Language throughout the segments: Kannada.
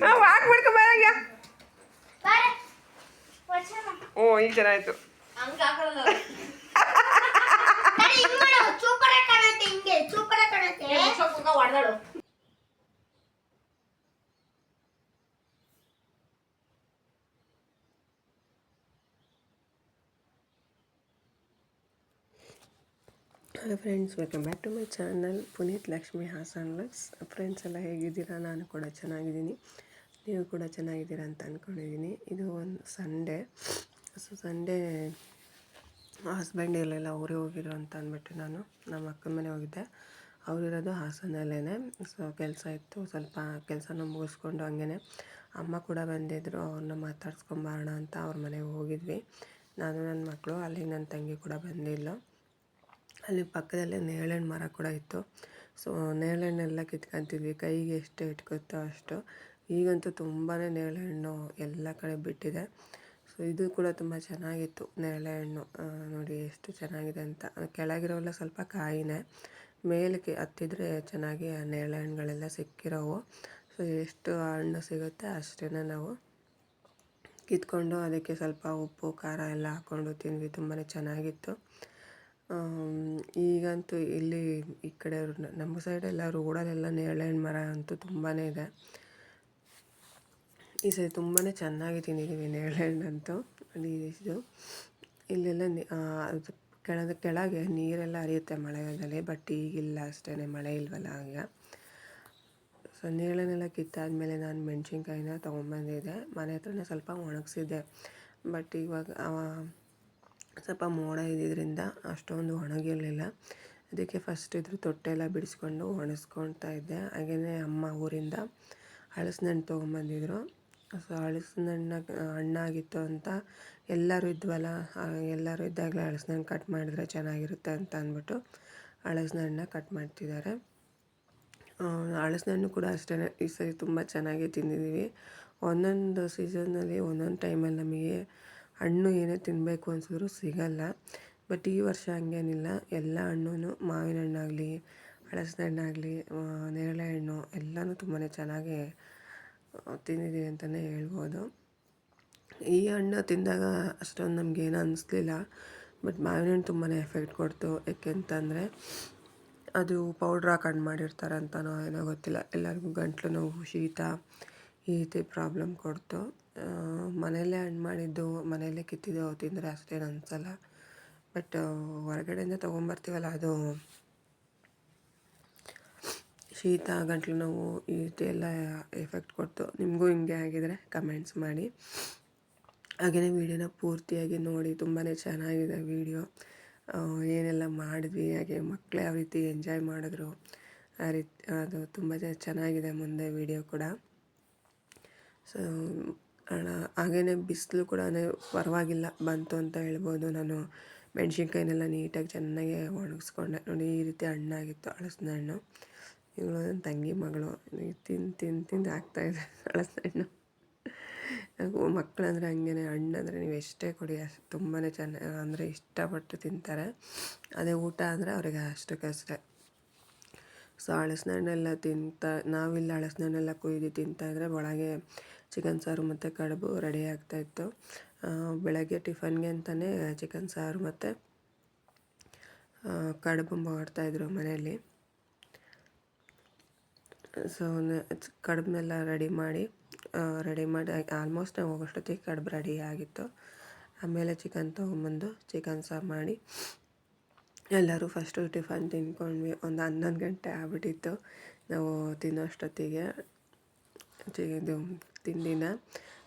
ವಾಕ್ ಮಾಡ್ಕೊಂಡ್ ಬರಂಗ ಓ ಈಗ ಚೆನ್ನಾಯ್ತು hello friends, welcome back to my channel Puneeth Lakshmi Hassan vlogs. Friends ಎಲ್ಲ ಹೇಗಿದ್ದೀರಾ? ನಾನು ಕೂಡ ಚೆನ್ನಾಗಿದ್ದೀನಿ, ನೀವು ಕೂಡ ಚೆನ್ನಾಗಿದ್ದೀರಾ ಅಂತ ಅಂದ್ಕೊಂಡಿದ್ದೀನಿ. ಇದು ಒಂದು ಸಂಡೇ. ಸೊ ಸಂಡೇ ಹಸ್ಬೆಂಡ್ ಇರಲಿಲ್ಲ, ಅವರೇ ಹೋಗಿರೋ ಅಂತ ಅಂದ್ಬಿಟ್ಟು ನಾನು ನಮ್ಮ ಅಕ್ಕನ ಮನೆ ಹೋಗಿದ್ದೆ. ಅವರಿರೋದು ಹಾಸನಲ್ಲೇ. ಸೊ ಕೆಲಸ ಇತ್ತು, ಸ್ವಲ್ಪ ಕೆಲಸನ ಮುಗಿಸ್ಕೊಂಡು ಹಂಗೆ ಅಮ್ಮ ಕೂಡ ಬಂದಿದ್ದರು. ಅವ್ರನ್ನ ಮಾತಾಡ್ಸ್ಕೊಂಬರೋಣ ಅಂತ ಅವ್ರ ಮನೆಗೆ ಹೋಗಿದ್ವಿ, ನಾನು ನನ್ನ ಮಕ್ಕಳು. ಅಲ್ಲಿ ನನ್ನ ತಂಗಿ ಕೂಡ ಬಂದಿಲ್ಲ. ಅಲ್ಲಿ ಪಕ್ಕದಲ್ಲೇ ನೇರಳೆಹಣ್ಣು ಮರ ಕೂಡ ಇತ್ತು. ಸೊ ನೇರಳೆಹಣ್ಣೆಲ್ಲ ಕಿತ್ಕೊಂತಿದ್ವಿ, ಕೈಗೆ ಎಷ್ಟು ಇಟ್ಕೊತೋ ಅಷ್ಟು. ಈಗಂತೂ ತುಂಬಾ ನೇರಳೆಹಣ್ಣು ಎಲ್ಲ ಕಡೆ ಬಿಟ್ಟಿದೆ. ಸೊ ಇದು ಕೂಡ ತುಂಬ ಚೆನ್ನಾಗಿತ್ತು ನೇರಳೆಹಣ್ಣು. ನೋಡಿ ಎಷ್ಟು ಚೆನ್ನಾಗಿದೆ ಅಂತ. ಕೆಳಗಿರೋಲ್ಲ ಸ್ವಲ್ಪ ಕಾಯಿನೇ, ಮೇಲಕ್ಕೆ ಹತ್ತಿದ್ರೆ ಚೆನ್ನಾಗಿ ಆ ನೇರಳೆಹಣ್ಣುಗಳೆಲ್ಲ ಸಿಕ್ಕಿರೋವು. ಸೊ ಎಷ್ಟು ಹಣ್ಣು ಸಿಗುತ್ತೆ ಅಷ್ಟೇ ನಾವು ಕಿತ್ಕೊಂಡು ಅದಕ್ಕೆ ಸ್ವಲ್ಪ ಉಪ್ಪು ಖಾರ ಎಲ್ಲ ಹಾಕ್ಕೊಂಡು ತಿಂದ್ವಿ. ತುಂಬಾ ಚೆನ್ನಾಗಿತ್ತು. ಈಗಂತೂ ಇಲ್ಲಿ ಈ ಕಡೆ ನಮ್ಮ ಸೈಡೆಲ್ಲ ರೋಡಲ್ಲೆಲ್ಲ ನೇರಳೆಹಣ್ಣು ಮರ ಅಂತೂ ತುಂಬಾ ಇದೆ. ಈ ಸರಿ ತುಂಬಾ ಚೆನ್ನಾಗಿ ತಿಂದಿದ್ದೀವಿ ನೇರಳೆಹಣ್ಣಂತೂ. ಇದು ಇಲ್ಲೆಲ್ಲ ಕೆಳಗೆ ನೀರೆಲ್ಲ ಹರಿಯುತ್ತೆ ಮಳೆಗಾಲದಲ್ಲಿ, ಬಟ್ ಈಗಿಲ್ಲ ಅಷ್ಟೇ, ಮಳೆ ಇಲ್ವಲ್ಲ ಆಗ. ಸೊ ನೇರಳೆಹಣ್ಣೆಲ್ಲ ಕಿತ್ತಾದಮೇಲೆ ನಾನು ಮೆಣಸಿನ್ಕಾಯಿನ ತೊಗೊಂಬಂದಿದ್ದೆ. ಮನೆ ಹತ್ರನೇ ಸ್ವಲ್ಪ ಒಣಗಿಸಿದ್ದೆ, ಬಟ್ ಇವಾಗ ಸ್ವಲ್ಪ ಮೋಡ ಇದ್ದಿದ್ದರಿಂದ ಅಷ್ಟೊಂದು ಒಣಗಿರಲಿಲ್ಲ. ಅದಕ್ಕೆ ಫಸ್ಟ್ ಇದ್ರ ತೊಟ್ಟೆಲ್ಲ ಬಿಡಿಸ್ಕೊಂಡು ಒಣಗಿಸ್ಕೊಳ್ತಾ ಇದ್ದೆ. ಹಾಗೆಯೇ ಅಮ್ಮ ಊರಿಂದ ಹಲಸಿನಣ್ಣು ತೊಗೊಂಬಂದಿದ್ರು. ಸೊ ಹಲಸಿನಣ್ಣು ಹಣ್ಣಾಗಿತ್ತು ಅಂತ ಎಲ್ಲರೂ ಇದ್ವಲ್ಲ, ಎಲ್ಲರೂ ಇದ್ದಾಗಲೇ ಹಲಸಿನಣ್ಣು ಕಟ್ ಮಾಡಿದ್ರೆ ಚೆನ್ನಾಗಿರುತ್ತೆ ಅಂತ ಅಂದ್ಬಿಟ್ಟು ಹಲಸಿನಣ್ಣು ಕಟ್ ಮಾಡ್ತಿದ್ದಾರೆ. ಹಲಸಿನಣ್ಣು ಕೂಡ ಅಷ್ಟೇ, ಈ ಸರಿ ತುಂಬ ಚೆನ್ನಾಗಿ ತಿಂದಿದ್ದೀವಿ. ಒಂದೊಂದು ಸೀಸನ್ನಲ್ಲಿ ಒಂದೊಂದು ಟೈಮಲ್ಲಿ ನಮಗೆ ಹಣ್ಣು ಏನೇ ತಿನ್ನಬೇಕು ಅನಿಸಿದ್ರು ಸಿಗಲ್ಲ. ಬಟ್ ಈ ವರ್ಷ ಹಂಗೇನಿಲ್ಲ, ಎಲ್ಲ ಹಣ್ಣು, ಮಾವಿನ ಹಣ್ಣಾಗಲಿ, ಹಲಸಿನ ಹಣ್ಣಾಗಲಿ, ನೇರಳೆ ಹಣ್ಣು ಎಲ್ಲನೂ ತುಂಬಾ ಚೆನ್ನಾಗಿ ತಿಂದಿದ್ದೀವಿ ಅಂತಲೇ ಹೇಳ್ಬೋದು. ಈ ಹಣ್ಣು ತಿಂದಾಗ ಅಷ್ಟೊಂದು ನಮಗೇನು ಅನ್ನಿಸ್ಲಿಲ್ಲ, ಬಟ್ ಮಾವಿನ ಹಣ್ಣು ತುಂಬಾ ಎಫೆಕ್ಟ್ ಕೊಡ್ತು. ಯಾಕೆಂತಂದರೆ ಅದು ಪೌಡ್ರ್ ಹಾಕೊಂಡು ಮಾಡಿರ್ತಾರಂತನೋ ಏನೋ ಗೊತ್ತಿಲ್ಲ, ಎಲ್ಲರಿಗೂ ಗಂಟ್ಲು ನೋವು, ಶೀತ ಈ ರೀತಿ ಪ್ರಾಬ್ಲಮ್ ಕೊಡ್ತು. ಮನೆಯಲ್ಲೇ ಹಣ್ಣು ಮಾಡಿದ್ದು, ಮನೆಯಲ್ಲೇ ಕಿತ್ತಿದ್ದು ತಿಂದರೆ ಅಷ್ಟೇನು ಅನಿಸಲ್ಲ. ಬಟ್ ಹೊರಗಡೆಯಿಂದ ತೊಗೊಂಬರ್ತೀವಲ್ಲ, ಅದು ಶೀತ, ಗಂಟ್ಲು ನೋವು ಈ ರೀತಿ ಎಲ್ಲ ಎಫೆಕ್ಟ್ ಕೊಡ್ತು. ನಿಮಗೂ ಹಿಂಗೆ ಆಗಿದರೆ ಕಮೆಂಟ್ಸ್ ಮಾಡಿ. ಹಾಗೆಯೇ ವೀಡಿಯೋನ ಪೂರ್ತಿಯಾಗಿ ನೋಡಿ, ತುಂಬಾ ಚೆನ್ನಾಗಿದೆ ವೀಡಿಯೋ. ಏನೆಲ್ಲ ಮಾಡಿದ್ವಿ, ಹಾಗೆ ಮಕ್ಕಳು ಯಾವ ರೀತಿ ಎಂಜಾಯ್ ಮಾಡಿದ್ರು, ಆ ರೀತಿ ಅದು ತುಂಬ ಚೆನ್ನಾಗಿದೆ ಮುಂದೆ ವೀಡಿಯೋ ಕೂಡ. ಸೊ ಹಾಗೆಯೇ ಬಿಸಿಲು ಕೂಡ ಪರವಾಗಿಲ್ಲ ಬಂತು ಅಂತ ಹೇಳ್ಬೋದು. ನಾನು ಮೆಣಸಿನ್ಕಾಯಿನೆಲ್ಲ ನೀಟಾಗಿ ಚೆನ್ನಾಗಿ ಒಣಗಿಸ್ಕೊಂಡೆ. ನೋಡಿ ಈ ರೀತಿ ಹಣ್ಣಾಗಿತ್ತು ಹಲಸಿನ ಹಣ್ಣು. ಇವಳು ನನ್ನ ತಂಗಿ ಮಗಳು, ತಿಂದು ಆಗ್ತಾಯಿದೆ ಹಲಸಿನ ಹಣ್ಣು. ಮಕ್ಕಳಂದರೆ ಹಂಗೆ, ಹಣ್ಣಂದರೆ ನೀವು ಎಷ್ಟೇ ಕೊಡಿ ಅಷ್ಟು ತುಂಬಾ ಅಂದರೆ ಇಷ್ಟಪಟ್ಟು ತಿಂತಾರೆ. ಅದೇ ಊಟ ಅಂದರೆ ಅವ್ರಿಗೆ ಅಷ್ಟಕ್ಕಷ್ಟೇ. ಸೊ ಹಲಸಿನ ಹಣ್ಣೆಲ್ಲ ನಾವಿಲ್ಲಿ ಹಲಸಿನ ಹಣ್ಣೆಲ್ಲ ಕೊಯ್ದು ತಿಂತಾಯಿದ್ರೆ ಒಳಗೆ ಚಿಕನ್ ಸಾರು ಮತ್ತು ಕಡುಬು ರೆಡಿ ಆಗ್ತಾಯಿತ್ತು. ಬೆಳಗ್ಗೆ ಟಿಫನ್ಗೆ ಅಂತಲೇ ಚಿಕನ್ ಸಾರು ಮತ್ತು ಕಡುಬು ಮಾಡ್ತಾಯಿದ್ರು ಮನೆಯಲ್ಲಿ. ಸೊ ಕಡುಬನ್ನೆಲ್ಲ ರೆಡಿ ಮಾಡಿ ಆಲ್ಮೋಸ್ಟ್ ನಾವು ಹೋಗೋಷ್ಟೊತ್ತಿಗೆ ಕಡುಬು ರೆಡಿ ಆಗಿತ್ತು. ಆಮೇಲೆ ಚಿಕನ್ ತೊಗೊಂಬಂದು ಚಿಕನ್ ಸಾರು ಮಾಡಿ ಎಲ್ಲರೂ ಫಸ್ಟು ಟಿಫನ್ ತಿಂದ್ಕೊಂಡ್ವಿ. ಒಂದು 11 ಗಂಟೆ ಆಗ್ಬಿಟ್ಟಿತ್ತು ನಾವು ತಿನ್ನೋಷ್ಟೊತ್ತಿಗೆ. ಇದು ತಿಂಡಿನ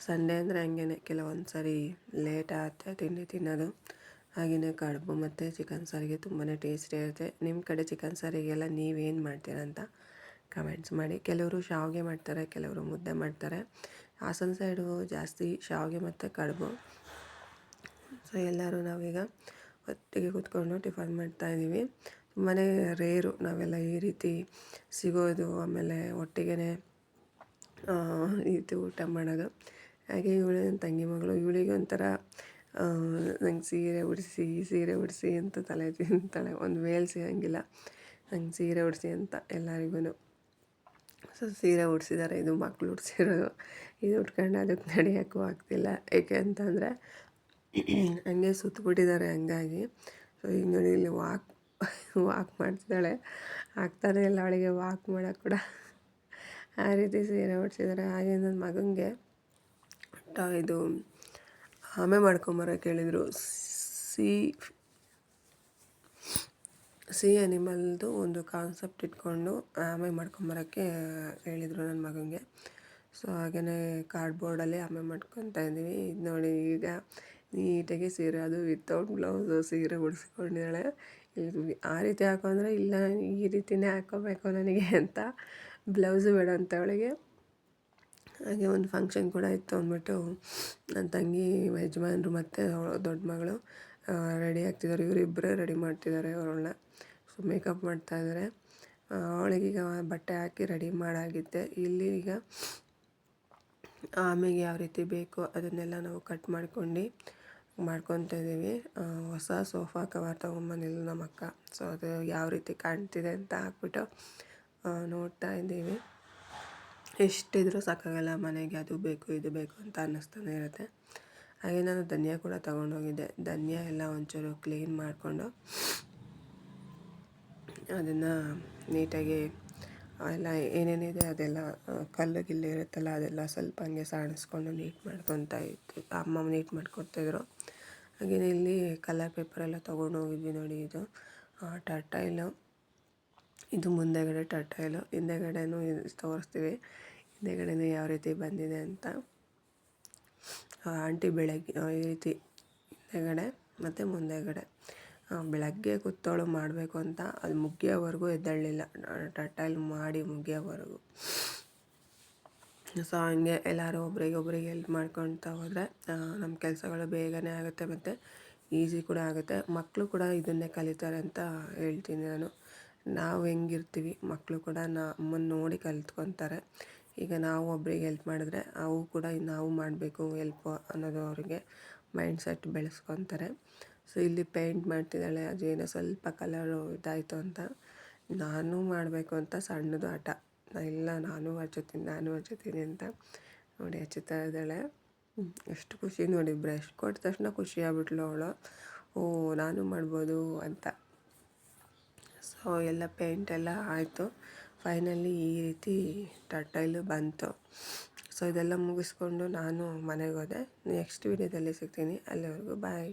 ಸಂಡೇ ಅಂದರೆ ಹಂಗೇ, ಕೆಲವೊಂದು ಸರಿ ಲೇಟ್ ಆಗುತ್ತೆ ತಿಂಡಿ ತಿನ್ನೋದು. ಹಾಗೆಯೇ ಕಡುಬು ಮತ್ತು ಚಿಕನ್ ಸಾರಿಗೆ ತುಂಬಾ ಟೇಸ್ಟಿ ಇರುತ್ತೆ. ನಿಮ್ಮ ಕಡೆ ಚಿಕನ್ ಸಾರಿಗೆಲ್ಲ ನೀವೇನು ಮಾಡ್ತೀರಂತ ಕಮೆಂಟ್ಸ್ ಮಾಡಿ. ಕೆಲವರು ಶಾವಿಗೆ ಮಾಡ್ತಾರೆ, ಕೆಲವರು ಮುದ್ದೆ ಮಾಡ್ತಾರೆ. ಹಾಸನ ಸೈಡು ಜಾಸ್ತಿ ಶಾವಿಗೆ ಮತ್ತು ಕಡುಬು. ಸೊ ಎಲ್ಲರೂ ನಾವೀಗ ಒಟ್ಟಿಗೆ ಕೂತ್ಕೊಂಡು ಟಿಫನ್ ಮಾಡ್ತಾಯಿದ್ದೀವಿ. ತುಂಬಾ ರೇರು ನಾವೆಲ್ಲ ಈ ರೀತಿ ಸಿಗೋದು, ಆಮೇಲೆ ಒಟ್ಟಿಗೆ ಈ ರೀತಿ ಊಟ ಮಾಡೋದು. ಹಾಗೆ ಇವಳು ನನ್ನ ತಂಗಿ ಮಗಳು, ಇವಳಿಗೆ ಒಂಥರ ನಂಗೆ ಸೀರೆ ಉಡಿಸಿ ಅಂತ ತಲೆ ತಿಂತಾಳೆ. ಒಂದು ವೇಲ್ ಸಿಗೋಂಗಿಲ್ಲ ನಂಗೆ ಸೀರೆ ಉಡಿಸಿ ಅಂತ ಎಲ್ಲರಿಗೂ. ಸೊ ಸೀರೆ ಉಡ್ಸಿದ್ದಾರೆ, ಇದು ಮಕ್ಳು ಉಡ್ಸಿರೋದು. ಇದು ಉಟ್ಕೊಂಡು ಅದಕ್ಕೆ ನಡೆಯೋಕ್ಕೂ ಆಗ್ತಿಲ್ಲ, ಏಕೆ ಅಂತಂದರೆ ಹಂಗೆ ಸುತ್ತಬಿಟ್ಟಿದ್ದಾರೆ. ಹಂಗಾಗಿ ಸೊ ಈಗ ನೋಡಿ ಇಲ್ಲಿ ವಾಕ್ ಮಾಡ್ತಿದ್ದಾಳೆ, ಆಗ್ತಾನೆ ಇಲ್ಲ ಅವಳಿಗೆ ವಾಕ್ ಮಾಡೋಕ್ಕೆ ಕೂಡ. ಆ ರೀತಿ ಸೀರೆ ಉಡ್ಸಿದ್ದಾರೆ. ಹಾಗೆ ನನ್ನ ಮಗನಿಗೆ ಇದು ಆಮೆ ಮಾಡ್ಕೊಂಬರೋಕೆ ಹೇಳಿದರು. ಸಿ ಅನಿಮಲ್ದು ಒಂದು ಕಾನ್ಸೆಪ್ಟ್ ಇಟ್ಕೊಂಡು ಆಮೆ ಮಾಡ್ಕೊಂಬರೋಕ್ಕೆ ಹೇಳಿದರು ನನ್ನ ಮಗನಿಗೆ. ಸೊ ಹಾಗೆಯೇ ಕಾರ್ಡ್ಬೋರ್ಡಲ್ಲಿ ಆಮೆ ಮಾಡ್ಕೊತಾ ಇದ್ದೀವಿ. ಇದು ನೋಡಿ ಈಗ ನೀಟಾಗಿ ಸೀರೆ, ಅದು ವಿತೌಟ್ ಬ್ಲೌಸು ಸೀರೆ ಉಡಿಸ್ಕೊಂಡಿದ್ದಾಳೆ. ಇದು ಆ ರೀತಿ ಹಾಕೊಂಡ್ರೆ ಇಲ್ಲ ಈ ರೀತಿಯೇ ಹಾಕ್ಕೋಬೇಕು ನನಗೆ ಅಂತ, ಬ್ಲೌಸು ಬೇಡ ಅಂತ ಅವಳಿಗೆ. ಹಾಗೆ ಒಂದು ಫಂಕ್ಷನ್ ಕೂಡ ಇತ್ತು ಅಂದ್ಬಿಟ್ಟು ನನ್ನ ತಂಗಿ ಯಜಮಾನ್ರು ಮತ್ತು ದೊಡ್ಡ ಮಗಳು ರೆಡಿ ಆಗ್ತಿದ್ದಾರೆ. ಇವರಿಬ್ಬರೇ ರೆಡಿ ಮಾಡ್ತಿದ್ದಾರೆ ಅವಳನ್ನ. ಸೊ ಮೇಕಪ್ ಮಾಡ್ತಾಯಿದ್ದಾರೆ. ಅವಳಿಗೀಗ ಬಟ್ಟೆ ಹಾಕಿ ರೆಡಿ ಮಾಡಾಗಿದ್ದೆ. ಇಲ್ಲಿ ಈಗ ಆಮೇಲೆ ಯಾವ ರೀತಿ ಬೇಕು ಅದನ್ನೆಲ್ಲ ನಾವು ಕಟ್ ಮಾಡ್ಕೊತಾ ಇದ್ದೀವಿ. ಹೊಸ ಸೋಫಾ ಕವರ್ ತೊಗೊಂಬಂದಿಲ್ಲ ನಮ್ಮ ಅಕ್ಕ. ಸೊ ಅದು ಯಾವ ರೀತಿ ಕಾಣ್ತಿದೆ ಅಂತ ಹಾಕ್ಬಿಟ್ಟು ನೋಡ್ತಾ ಇದ್ದೀವಿ. ಎಷ್ಟಿದ್ರೂ ಸಾಕಾಗಲ್ಲ ಮನೆಗೆ, ಅದು ಬೇಕು ಇದು ಬೇಕು ಅಂತ ಅನ್ನಿಸ್ತಾನೆ ಇರುತ್ತೆ. ಹಾಗೆ ನಾನು ಧನಿಯಾ ಕೂಡ ತೊಗೊಂಡೋಗಿದ್ದೆ. ಧನಿಯಾ ಎಲ್ಲ ಒಂಚೂರು ಕ್ಲೀನ್ ಮಾಡಿಕೊಂಡು ಅದನ್ನು ನೀಟಾಗಿ ಎಲ್ಲ ಏನೇನಿದೆ ಅದೆಲ್ಲ ಕಲ್ಲು ಗಿಲ್ಲು ಇರುತ್ತಲ್ಲ ಅದೆಲ್ಲ ಸ್ವಲ್ಪ ಹಂಗೆ ಸಾಣಿಸ್ಕೊಂಡು ನೀಟ್ ಮಾಡ್ಕೊತಾ ಇತ್ತು. ಅಮ್ಮ ನೀಟ್ ಮಾಡ್ಕೊಡ್ತಾಯಿದ್ರು. ಹಾಗೆಯೇ ಇಲ್ಲಿ ಕಲರ್ ಪೇಪರೆಲ್ಲ ತೊಗೊಂಡೋಗಿದ್ವಿ. ನೋಡಿ ಇದು ಟರ್ಟೈಲು, ಇದು ಮುಂದೆಗಡೆ ಟರ್ಟೈಲು, ಹಿಂದೆಗಡೆನೂ ತೋರಿಸ್ತೀವಿ. ಹಿಂದೆಗಡೆನೂ ಯಾವ ರೀತಿ ಬಂದಿದೆ ಅಂತ. ಆಂಟಿ ಬೆಳಗ್ಗೆ ಈ ರೀತಿ ಹಿಂದೆಗಡೆ ಮತ್ತು ಮುಂದೆಗಡೆ ಬೆಳಗ್ಗೆ ಕೂತೋಳು ಮಾಡಬೇಕು ಅಂತ ಅದು ಮುಗಿಯೋವರೆಗೂ ಎದ್ದೇಳಲಿಲ್ಲ, ಟರ್ಟೈಲ್ ಮಾಡಿ ಮುಗಿಯೋವರೆಗೂ. ಸೊ ಹಂಗೆ ಎಲ್ಲರೂ ಒಬ್ರಿಗೆ ಹೆಲ್ಪ್ ಮಾಡ್ಕೊಳ್ತಾ ಹೋದರೆ ನಮ್ಮ ಕೆಲಸಗಳು ಬೇಗನೆ ಆಗುತ್ತೆ ಮತ್ತು ಈಸಿ ಕೂಡ ಆಗುತ್ತೆ. ಮಕ್ಕಳು ಕೂಡ ಇದನ್ನೇ ಕಲಿತಾರೆ ಅಂತ ಹೇಳ್ತೀನಿ ನಾನು. ನಾವು ಹೆಂಗಿರ್ತೀವಿ ಮಕ್ಕಳು ಕೂಡ ನಮ್ಮನ್ನು ನೋಡಿ ಕಲಿತ್ಕೊತಾರೆ. ಈಗ ನಾವು ಒಬ್ರಿಗೆ ಹೆಲ್ಪ್ ಮಾಡಿದ್ರೆ ಅವು ಕೂಡ ನಾವು ಮಾಡಬೇಕು ಹೆಲ್ಪು ಅನ್ನೋದು ಅವ್ರಿಗೆ ಮೈಂಡ್ ಸೆಟ್ ಬೆಳೆಸ್ಕೊತಾರೆ. ಸೊ ಇಲ್ಲಿ ಪೇಂಟ್ ಮಾಡ್ತಿದ್ದಾಳೆ. ಅದೇನೋ ಸ್ವಲ್ಪ ಕಲರು ಇದಾಯಿತು ಅಂತ ನಾನು ಮಾಡಬೇಕು ಅಂತ ಸಣ್ಣದು ಆಟ, ಇಲ್ಲ ನಾನು ಹಚ್ಚುತ್ತೀನಿ ಅಂತ ನೋಡಿ ಹಚ್ಚುತ್ತಾ ಇದ್ದಾಳೆ. ಎಷ್ಟು ಖುಷಿ ನೋಡಿ, ಬ್ರಷ್ ಕೊಟ್ಟ ತಕ್ಷಣ ಖುಷಿ ಆಗ್ಬಿಟ್ಲು ಅವಳು, ಓ ನಾನು ಮಾಡ್ಬೋದು ಅಂತ. ಸೊ ಎಲ್ಲ ಪೇಂಟ್ ಎಲ್ಲ ಆಯಿತು. ಫೈನಲಿ ಈ ರೀತಿ ಟರ್ಟೈಲು ಬಂತು. ಸೊ ಇದೆಲ್ಲ ಮುಗಿಸ್ಕೊಂಡು ನಾನು ಮನೆಗೆ ಹೋದೆ. ನೆಕ್ಸ್ಟ್ ವೀಡಿಯೋದಲ್ಲಿ ಸಿಗ್ತೀನಿ. ಅಲ್ಲಿವರೆಗೂ ಬಾಯ್.